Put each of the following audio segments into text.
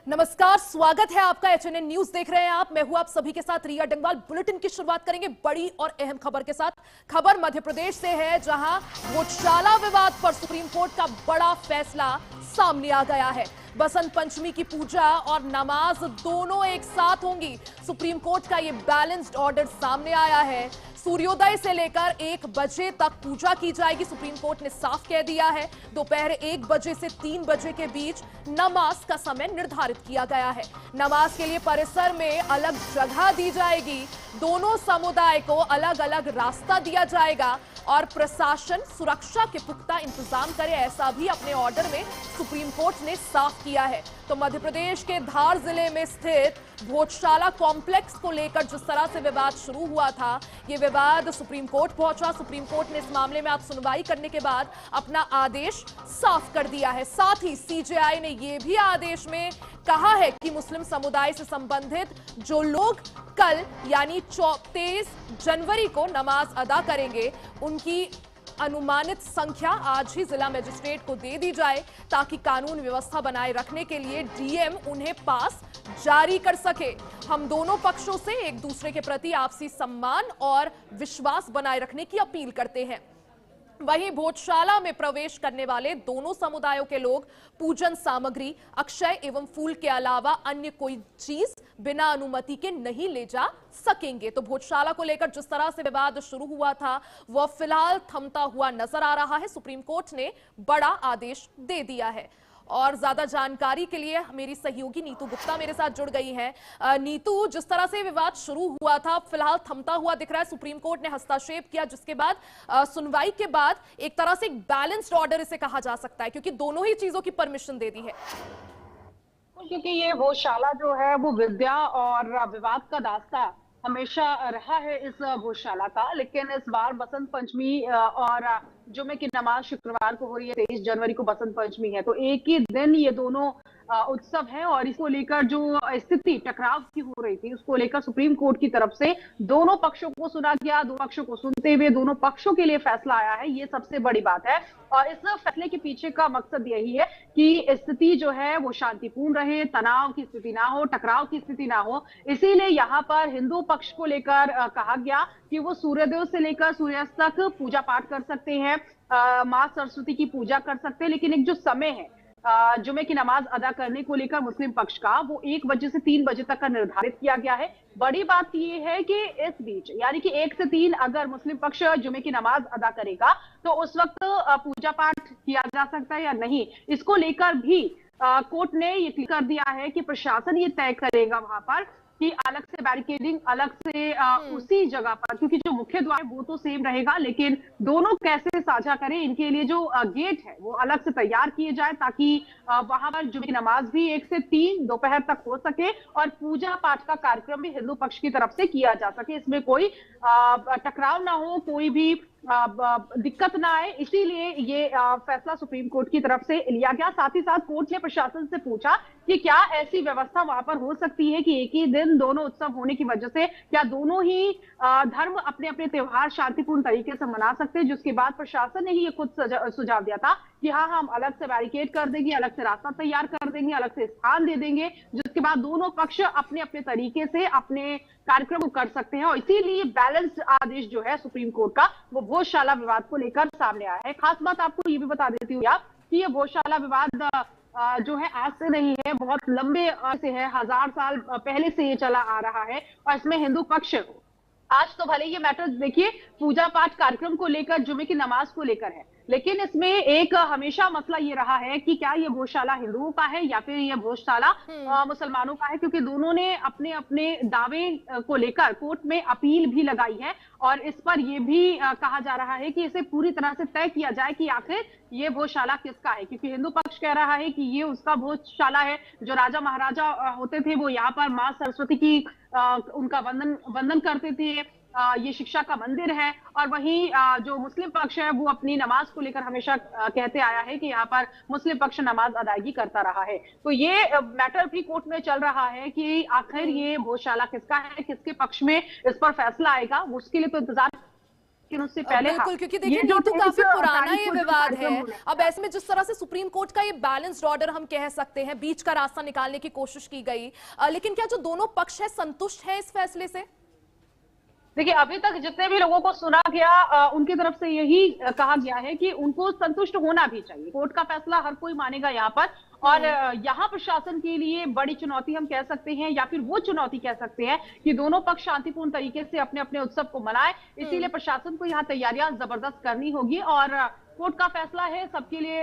नमस्कार, स्वागत है आपका। एचएनएन न्यूज देख रहे हैं आप। मैं हूं आप सभी के साथ रिया डंगवाल। बुलेटिन की शुरुआत करेंगे बड़ी और अहम खबर के साथ। खबर मध्य प्रदेश से है, जहां घोटाला विवाद पर सुप्रीम कोर्ट का बड़ा फैसला सामने आ गया है। बसंत पंचमी की पूजा और नमाज दोनों एक साथ होंगी। सुप्रीम कोर्ट का ये बैलेंस्ड ऑर्डर सामने आया है। सूर्योदय से लेकर 1 बजे तक पूजा की जाएगी। सुप्रीम कोर्ट ने साफ कह दिया है, दोपहर 1 बजे से 3 बजे के बीच नमाज का समय निर्धारित किया गया है। नमाज के लिए परिसर में अलग जगह दी जाएगी। दोनों समुदाय को अलग अलग रास्ता दिया जाएगा और प्रशासन सुरक्षा के पुख्ता इंतजाम करे, ऐसा भी अपने ऑर्डर में सुप्रीम कोर्ट ने साफ किया है। तो मध्य प्रदेश के धार जिले में स्थित भोजशाला कॉम्प्लेक्स को लेकर जिस तरह से विवाद शुरू हुआ था, ये विवाद सुप्रीम कोर्ट पहुंचा। सुप्रीम कोर्ट ने इस मामले में आज सुनवाई करने के बाद अपना आदेश साफ कर दिया है। साथ ही सीजेआई ने यह भी आदेश में कहा है कि मुस्लिम समुदाय से संबंधित जो लोग कल यानी 23 जनवरी को नमाज अदा करेंगे, उनकी अनुमानित संख्या आज ही जिला मजिस्ट्रेट को दे दी जाए, ताकि कानून व्यवस्था बनाए रखने के लिए डीएम उन्हें पास जारी कर सके। हम दोनों पक्षों से एक दूसरे के प्रति आपसी सम्मान और विश्वास बनाए रखने की अपील करते हैं। वहीं भोजशाला में प्रवेश करने वाले दोनों समुदायों के लोग पूजन सामग्री, अक्षय एवं फूल के अलावा अन्य कोई चीज बिना अनुमति के नहीं ले जा सकेंगे। तो भोजशाला को लेकर जिस तरह से विवाद शुरू हुआ था, वह फिलहाल थमता हुआ नजर आ रहा है। सुप्रीम कोर्ट ने बड़ा आदेश दे दिया है। और ज्यादा जानकारी के लिए मेरी सहयोगी नीतू गुप्ता मेरे साथ जुड़ गई हैं। नीतू, जिस तरह से विवाद शुरू हुआ था, फिलहाल थमता हुआ दिख रहा है। सुप्रीम कोर्ट ने हस्तक्षेप किया, जिसके बाद सुनवाई के बाद एक तरह से एक बैलेंस्ड ऑर्डर इसे कहा जा सकता है, क्योंकि दोनों ही चीजों की परमिशन दे दी है। क्योंकि ये भोजशाला जो है वो विद्या और विवाद का दास्ता हमेशा रहा है इस भोजशाला का, लेकिन इस बार बसंत पंचमी और जुमे की नमाज शुक्रवार को हो रही है। 23 जनवरी को बसंत पंचमी है, तो एक ही दिन ये दोनों उत्सव है। और इसको लेकर जो स्थिति टकराव की हो रही थी, उसको लेकर सुप्रीम कोर्ट की तरफ से दोनों पक्षों को सुना गया। दोनों पक्षों को सुनते हुए दोनों पक्षों के लिए फैसला आया है, ये सबसे बड़ी बात है। और इस फैसले के पीछे का मकसद यही है कि स्थिति जो है वो शांतिपूर्ण रहे, तनाव की स्थिति ना हो, टकराव की स्थिति ना हो। इसीलिए यहाँ पर हिंदू पक्ष को लेकर कहा गया कि वो सूर्योदय से लेकर सूर्यास्त तक पूजा पाठ कर सकते हैं, मां सरस्वती की पूजा कर सकते हैं। लेकिन एक जो समय है जुमे की नमाज अदा करने को लेकर मुस्लिम पक्ष का, वो 1 बजे से 3 बजे तक का निर्धारित किया गया है। बड़ी बात यह है कि इस बीच यानी कि 1 से 3 अगर मुस्लिम पक्ष जुमे की नमाज अदा करेगा, तो उस वक्त पूजा पाठ किया जा सकता है या नहीं, इसको लेकर भी कोर्ट ने ये क्लियर कर दिया है कि प्रशासन ये तय करेगा वहां पर कि अलग से बैरिकेडिंग, अलग से उसी जगह पर, क्योंकि जो मुख्य द्वार है वो तो सेम रहेगा, लेकिन दोनों कैसे साझा करें, इनके लिए जो गेट है वो अलग से तैयार किए जाए, ताकि वहां पर जुमे की नमाज भी 1 से 3 दोपहर तक हो सके और पूजा पाठ का कार्यक्रम भी हिंदू पक्ष की तरफ से किया जा सके। इसमें कोई टकराव ना हो, कोई भी दिक्कत ना आए, इसीलिए ये फैसला सुप्रीम कोर्ट की तरफ से लिया गया। साथ ही साथ कोर्ट ने प्रशासन से पूछा कि क्या ऐसी व्यवस्था वहां पर हो सकती है कि एक ही दिन दोनों उत्सव होने की वजह से क्या दोनों ही धर्म अपने अपने त्योहार शांतिपूर्ण तरीके से मना सकते हैं। जिसके बाद प्रशासन ने ही ये खुद सुझाव दिया था कि हाँ, हम अलग से बैरिकेड कर देंगे, अलग से रास्ता तैयार कर देंगे, अलग से स्थान दे देंगे, जिसके बाद दोनों पक्ष अपने अपने तरीके से अपने कार्यक्रम को कर सकते हैं। और इसीलिए बैलेंस्ड आदेश जो है सुप्रीम कोर्ट का, वो भोजशाला विवाद को लेकर सामने आया है। खास बात आपको ये भी बता देती हूँ यार कि ये भोजशाला विवाद जो है आज से नहीं है, बहुत लंबे से है, 1000 साल पहले से ये चला आ रहा है। और इसमें हिंदू पक्ष आज तो भले ये मैटर देखिए पूजा पाठ कार्यक्रम को लेकर, जुमे की नमाज को लेकर है, लेकिन इसमें एक हमेशा मसला ये रहा है कि क्या ये भोजशाला हिंदुओं का है या फिर ये भोजशाला मुसलमानों का है, क्योंकि दोनों ने अपने अपने दावे को लेकर कोर्ट में अपील भी लगाई है। और इस पर यह भी कहा जा रहा है कि इसे पूरी तरह से तय किया जाए कि आखिर ये भोजशाला किसका है, क्योंकि हिंदू पक्ष कह रहा है कि ये उसका भोजशाला है, जो राजा महाराजा होते थे वो यहाँ पर मां सरस्वती की उनका वंदन करते थे, ये शिक्षा का मंदिर है। और वहीं जो मुस्लिम पक्ष है वो अपनी नमाज को लेकर हमेशा कहते आया है कि यहाँ पर मुस्लिम पक्ष नमाज अदायगी करता रहा है। तो ये मैटर भी कोर्ट में चल रहा है कि आखिर ये भोजशाला किसका है, किसके पक्ष में इस पर फैसला आएगा, उसके लिए तो इंतजार लेकिन उससे पहले बिल्कुल, क्योंकि देखिए नीतू काफी पुराना ये विवाद है। अब ऐसे में जिस तरह से सुप्रीम कोर्ट का ये बैलेंस्ड ऑर्डर हम कह सकते हैं, बीच का रास्ता निकालने की कोशिश की गई, लेकिन क्या जो दोनों पक्ष है संतुष्ट है इस फैसले से? देखिए, अभी तक जितने भी लोगों को सुना गया उनकी तरफ से यही कहा गया है कि उनको संतुष्ट होना भी चाहिए। कोर्ट का फैसला हर कोई मानेगा यहाँ पर, और यहाँ प्रशासन के लिए बड़ी चुनौती हम कह सकते हैं, या फिर वो चुनौती कह सकते हैं कि दोनों पक्ष शांतिपूर्ण तरीके से अपने अपने उत्सव को मनाए। इसीलिए प्रशासन को यहाँ तैयारियां जबरदस्त करनी होगी, और कोर्ट का फैसला है सबके लिए,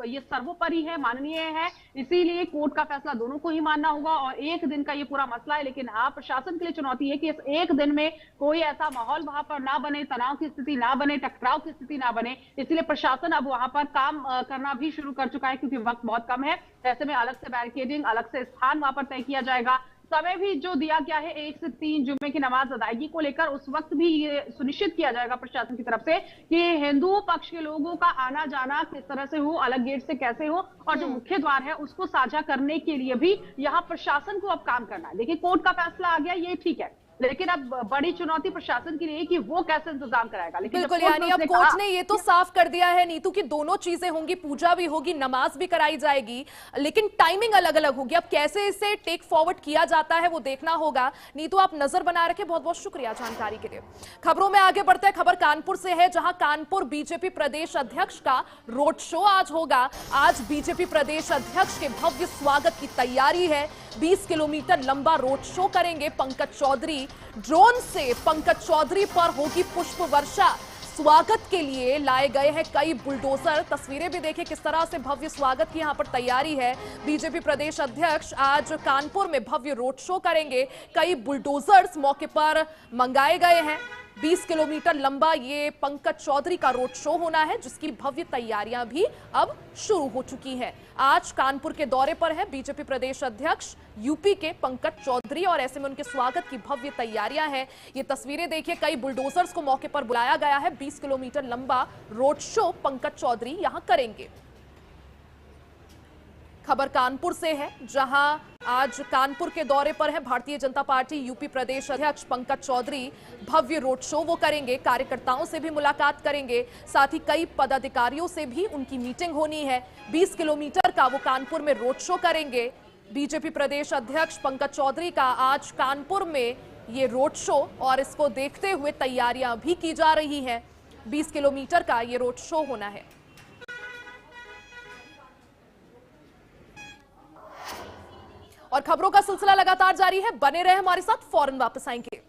ये सर्वोपरि है, माननीय है, इसीलिए कोर्ट का फैसला दोनों को ही मानना होगा। और एक दिन का ये पूरा मसला है, लेकिन हाँ, प्रशासन के लिए चुनौती है कि इस एक दिन में कोई ऐसा माहौल वहां पर ना बने, तनाव की स्थिति ना बने, टकराव की स्थिति ना बने। इसलिए प्रशासन अब वहां पर काम करना भी शुरू कर चुका है, क्योंकि वक्त बहुत कम है। ऐसे में अलग से बैरिकेडिंग, अलग से स्थान वहां पर तय किया जाएगा। समय भी जो दिया गया है 1 से 3 जुम्मे की नमाज अदायगी को लेकर, उस वक्त भी ये सुनिश्चित किया जाएगा प्रशासन की तरफ से कि हिंदू पक्ष के लोगों का आना जाना किस तरह से हो, अलग गेट से कैसे हो, और जो मुख्य द्वार है उसको साझा करने के लिए भी यहाँ प्रशासन को अब काम करना है। देखिए, कोर्ट का फैसला आ गया, ये ठीक है, लेकिन अब बड़ी चुनौती प्रशासन के लिए कि वो कैसे इंतजाम कराएगा। लेकिन बिल्कुल, यानी अब कोर्ट ने ये तो साफ कर दिया है नीतू की दोनों चीजें होंगी, पूजा भी होगी, नमाज भी कराई जाएगी, लेकिन टाइमिंग अलग अलग होगी। अब कैसे इसे टेक फॉरवर्ड किया जाता है वो देखना होगा। नीतू, आप नजर बनाए रखें, बहुत बहुत शुक्रिया जानकारी के लिए। खबरों में आगे बढ़ते हैं, खबर कानपुर से है, जहां कानपुर बीजेपी प्रदेश अध्यक्ष का रोड शो आज होगा। आज बीजेपी प्रदेश अध्यक्ष के भव्य स्वागत की तैयारी है। 20 किलोमीटर लंबा रोड शो करेंगे पंकज चौधरी। ड्रोन से पंकज चौधरी पर होगी पुष्प वर्षा। स्वागत के लिए लाए गए हैं कई बुलडोजर। तस्वीरें भी देखिए किस तरह से भव्य स्वागत की यहां पर तैयारी है। बीजेपी प्रदेश अध्यक्ष आज कानपुर में भव्य रोड शो करेंगे। कई बुलडोजर्स मौके पर मंगाए गए हैं। 20 किलोमीटर लंबा ये पंकज चौधरी का रोड शो होना है, जिसकी भव्य तैयारियां भी अब शुरू हो चुकी हैं। आज कानपुर के दौरे पर है बीजेपी प्रदेश अध्यक्ष यूपी के पंकज चौधरी, और ऐसे में उनके स्वागत की भव्य तैयारियां हैं। ये तस्वीरें देखिए, कई बुलडोजर्स को मौके पर बुलाया गया है। 20 किलोमीटर लंबा रोड शो पंकज चौधरी यहां करेंगे। खबर कानपुर से है, जहां आज कानपुर के दौरे पर है भारतीय जनता पार्टी यूपी प्रदेश अध्यक्ष पंकज चौधरी। भव्य रोड शो वो करेंगे, कार्यकर्ताओं से भी मुलाकात करेंगे, साथ ही कई पदाधिकारियों से भी उनकी मीटिंग होनी है। 20 किलोमीटर का वो कानपुर में रोड शो करेंगे। बीजेपी प्रदेश अध्यक्ष पंकज चौधरी का आज कानपुर में ये रोड शो, और इसको देखते हुए तैयारियां भी की जा रही हैं। 20 किलोमीटर का ये रोड शो होना है। और खबरों का सिलसिला लगातार जारी है, बने रहे हमारे साथ, फौरन वापस आएंगे।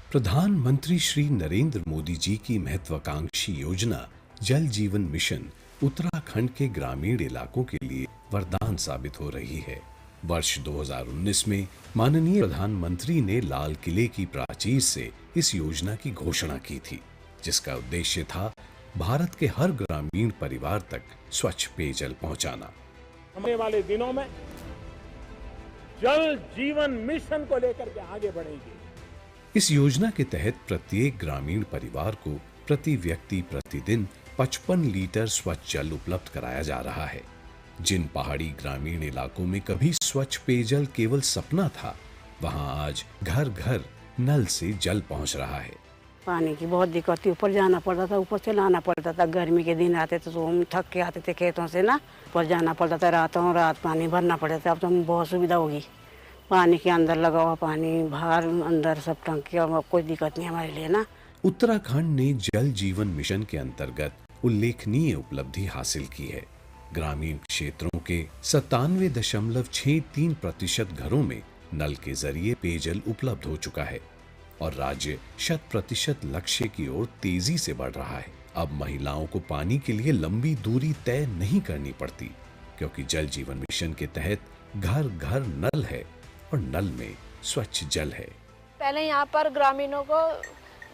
प्रधानमंत्री श्री नरेंद्र मोदी जी की महत्वाकांक्षी योजना जल जीवन मिशन उत्तराखंड के ग्रामीण इलाकों के लिए वरदान साबित हो रही है। वर्ष 2019 में माननीय प्रधानमंत्री ने लाल किले की प्राचीर से इस योजना की घोषणा की थी, जिसका उद्देश्य था भारत के हर ग्रामीण परिवार तक स्वच्छ पेयजल पहुंचाना। आने वाले दिनों में जल जीवन मिशन को लेकर के आगे बढ़ेगी। इस योजना के तहत प्रत्येक ग्रामीण परिवार को प्रति व्यक्ति प्रतिदिन 55 लीटर स्वच्छ जल उपलब्ध कराया जा रहा है। जिन पहाड़ी ग्रामीण इलाकों में कभी स्वच्छ पेयजल केवल सपना था, वहां आज घर घर नल से जल पहुंच रहा है। पानी की बहुत दिक्कत थी, ऊपर जाना पड़ता था, ऊपर से लाना पड़ता था। गर्मी के दिन आते थे तो हम थक के आते थे खेतों से ना, ऊपर जाना पड़ता था, रातों रात पानी भरना पड़ता था। अब तो बहुत सुविधा होगी, पानी के अंदर लगा हुआ पानी, बाहर अंदर सब टंकी, और कोई दिक्कत नहीं हमारे लिए ना। उत्तराखंड ने जल जीवन मिशन के अंतर्गत उल्लेखनीय उपलब्धि हासिल की है। ग्रामीण क्षेत्रों के 97.63% घरों में नल के जरिए पेयजल उपलब्ध हो चुका है, और राज्य 100% लक्ष्य की ओर तेजी से बढ़ रहा है। अब महिलाओं को पानी के लिए लंबी दूरी तय नहीं करनी पड़ती, क्योंकि जल जीवन मिशन के तहत घर घर नल है और नल में स्वच्छ जल है। पहले यहाँ पर ग्रामीणों को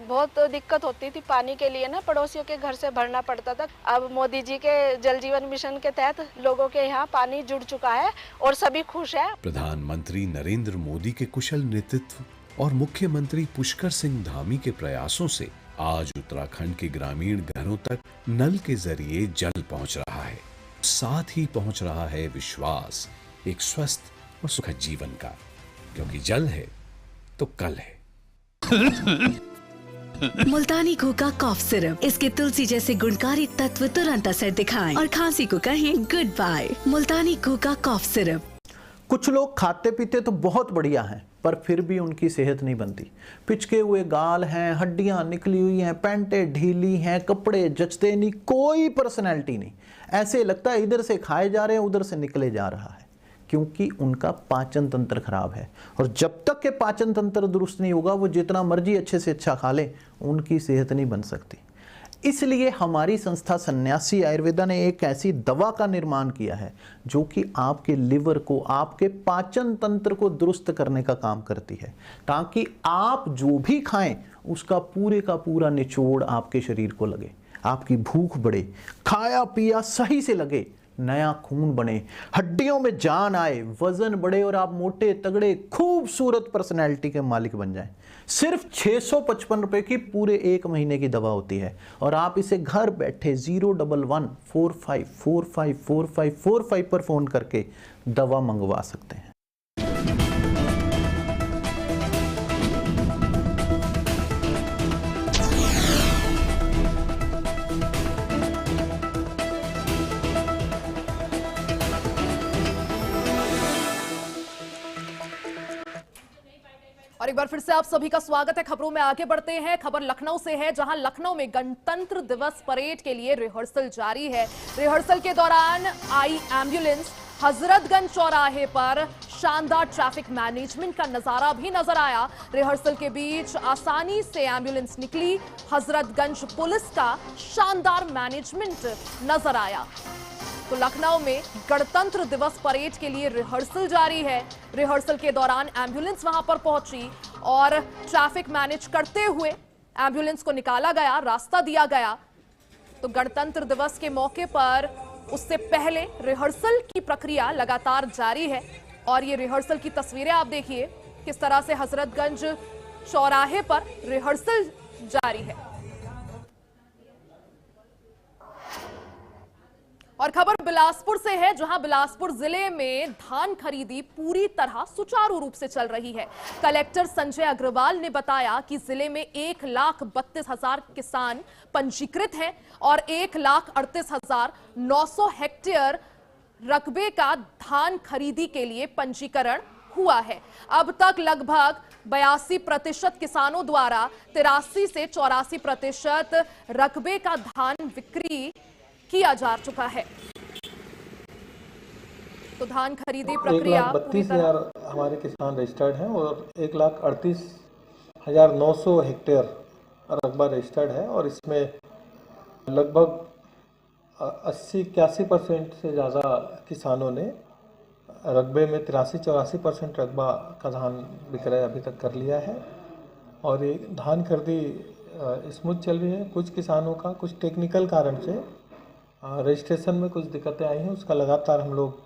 बहुत दिक्कत होती थी पानी के लिए ना, पड़ोसियों के घर से भरना पड़ता था। अब मोदी जी के जल जीवन मिशन के तहत लोगों के यहाँ पानी जुड़ चुका है और सभी खुश है। प्रधानमंत्री नरेंद्र मोदी के कुशल नेतृत्व और मुख्यमंत्री पुष्कर सिंह धामी के प्रयासों से आज उत्तराखंड के ग्रामीण घरों तक नल के जरिए जल पहुंच रहा है। साथ ही पहुंच रहा है विश्वास एक स्वस्थ और सुखद जीवन का, क्योंकि जल है तो कल है। मुल्तानी घोगा कॉफ सिरप, इसके तुलसी जैसे गुणकारी तत्व तुरंत असर दिखाएं और खांसी को कहें गुड बाय। मुल्तानी घोगा कॉफ सिरप। कुछ लोग खाते पीते तो बहुत बढ़िया हैं, पर फिर भी उनकी सेहत नहीं बनती। पिचके हुए गाल हैं, हड्डियां निकली हुई हैं, पैंटें ढीली हैं, कपड़े जचते नहीं, कोई पर्सनैलिटी नहीं। ऐसे लगता है इधर से खाए जा रहे हैं उधर से निकले जा रहा है, क्योंकि उनका पाचन तंत्र खराब है। और जब तक के पाचन तंत्र दुरुस्त नहीं होगा, वो जितना मर्जी अच्छे से अच्छा खा लें, उनकी सेहत नहीं बन सकती। इसलिए हमारी संस्था सन्यासी आयुर्वेदा ने एक ऐसी दवा का निर्माण किया है जो कि आपके लिवर को, आपके पाचन तंत्र को दुरुस्त करने का काम करती है, ताकि आप जो भी खाएं उसका पूरे का पूरा निचोड़ आपके शरीर को लगे, आपकी भूख बढ़े, खाया पिया सही से लगे, नया खून बने, हड्डियों में जान आए, वजन बढ़े और आप मोटे तगड़े खूबसूरत पर्सनैलिटी के मालिक बन जाएं। सिर्फ 655 रुपए की पूरे 1 महीने की दवा होती है और आप इसे घर बैठे 01145454545 पर फोन करके दवा मंगवा सकते हैं। और एक बार फिर से आप सभी का स्वागत है। खबरों में आगे बढ़ते हैं। खबर लखनऊ से है, जहां लखनऊ में गणतंत्र दिवस परेड के लिए रिहर्सल जारी है। रिहर्सल के दौरान आई एम्बुलेंस हजरतगंज चौराहे पर शानदार ट्रैफिक मैनेजमेंट का नजारा भी नजर आया। रिहर्सल के बीच आसानी से एम्बुलेंस निकली। हजरतगंज पुलिस का शानदार मैनेजमेंट नजर आया। तो लखनऊ में गणतंत्र दिवस परेड के लिए रिहर्सल जारी है। रिहर्सल के दौरान एम्बुलेंस वहां पर पहुंची और ट्रैफिक मैनेज करते हुए एम्बुलेंस को निकाला गया, रास्ता दिया गया। तो गणतंत्र दिवस के मौके पर उससे पहले रिहर्सल की प्रक्रिया लगातार जारी है और ये रिहर्सल की तस्वीरें आप देखिए, किस तरह से हजरतगंज चौराहे पर रिहर्सल जारी है। और खबर बिलासपुर से है, जहां बिलासपुर जिले में धान खरीदी पूरी तरह सुचारू रूप से चल रही है। कलेक्टर संजय अग्रवाल ने बताया कि जिले में 1,32,000 किसान पंजीकृत हैं और 1,38,900 हेक्टेयर रकबे का धान खरीदी के लिए पंजीकरण हुआ है। अब तक लगभग 82% किसानों द्वारा 83 से 84% रकबे का धान बिक्री किया जा चुका है। तो धान खरीदी प्रक्रिया 1,32,000 हमारे किसान रजिस्टर्ड हैं और 1,38,900 हेक्टेयर रकबा रजिस्टर्ड है और इसमें लगभग 80-81% से ज़्यादा किसानों ने रकबे में 83-84% रकबा का धान विक्रय अभी तक कर लिया है और ये धान खरीदी स्मूथ चल रही है। कुछ किसानों का कुछ टेक्निकल कारण से रजिस्ट्रेशन में कुछ दिक्कतें आई हैं, उसका लगातार हम लोग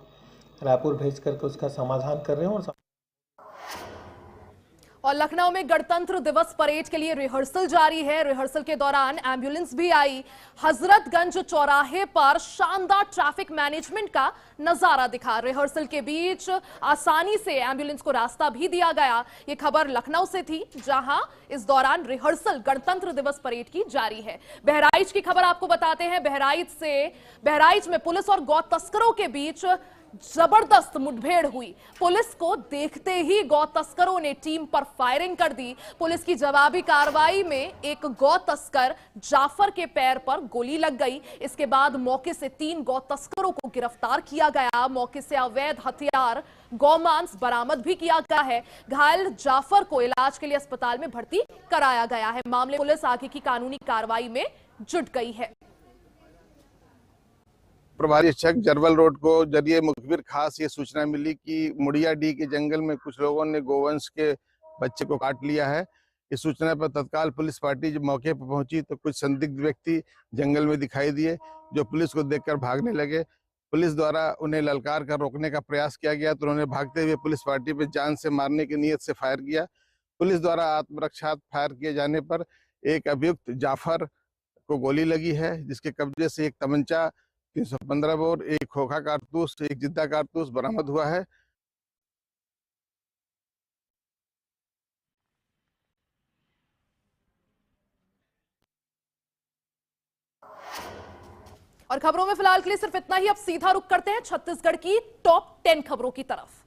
रायपुर भेज करके उसका समाधान कर रहे हैं। और लखनऊ में गणतंत्र दिवस परेड के लिए रिहर्सल जारी है। रिहर्सल के दौरान एम्बुलेंस भी आई। हजरतगंज चौराहे पर शानदार ट्रैफिक मैनेजमेंट का नजारा दिखा। रिहर्सल के बीच आसानी से एम्बुलेंस को रास्ता भी दिया गया। ये खबर लखनऊ से थी, जहां इस दौरान रिहर्सल गणतंत्र दिवस परेड की जारी है। बहराइच की खबर आपको बताते हैं। बहराइच में पुलिस और गौ तस्करों के बीच जबरदस्त मुठभेड़ हुई। पुलिस को देखते ही गौ तस्करों ने टीम पर फायरिंग कर दी। पुलिस की जवाबी कार्रवाई में एक गौ तस्कर जाफर के पैर पर गोली लग गई। इसके बाद मौके से 3 गौ तस्करों को गिरफ्तार किया गया। मौके से अवैध हथियार, गौमांस बरामद भी किया गया है। घायल जाफर को इलाज के लिए अस्पताल में भर्ती कराया गया है। मामले पुलिस आगे की कानूनी कार्रवाई में जुट गई है। प्रभारी अधीक्षक जरवल रोड को जरिए मुखबिर खास ये सूचना मिली कि मुड़िया डी के जंगल में कुछ लोगों ने गोवंश के बच्चे को काट लिया है। इस सूचना पर तत्काल पुलिस पार्टी जब मौके पर पहुंची तो कुछ संदिग्ध व्यक्ति जंगल में दिखाई दिए, जो पुलिस को देखकर भागने लगे। पुलिस द्वारा उन्हें ललकार कर रोकने का प्रयास किया गया तो उन्होंने भागते हुए पुलिस पार्टी पर जान से मारने की नीयत से फायर किया। पुलिस द्वारा आत्मरक्षार्थ फायर किए जाने पर एक अभियुक्त जाफर को गोली लगी है, जिसके कब्जे से एक तमंचा, 315 बोर, एक खोखा कारतूस, एक जिद्दा कारतूस बरामद हुआ है। और खबरों में फिलहाल के लिए सिर्फ इतना ही। अब सीधा रुख करते हैं छत्तीसगढ़ की टॉप 10 खबरों की तरफ।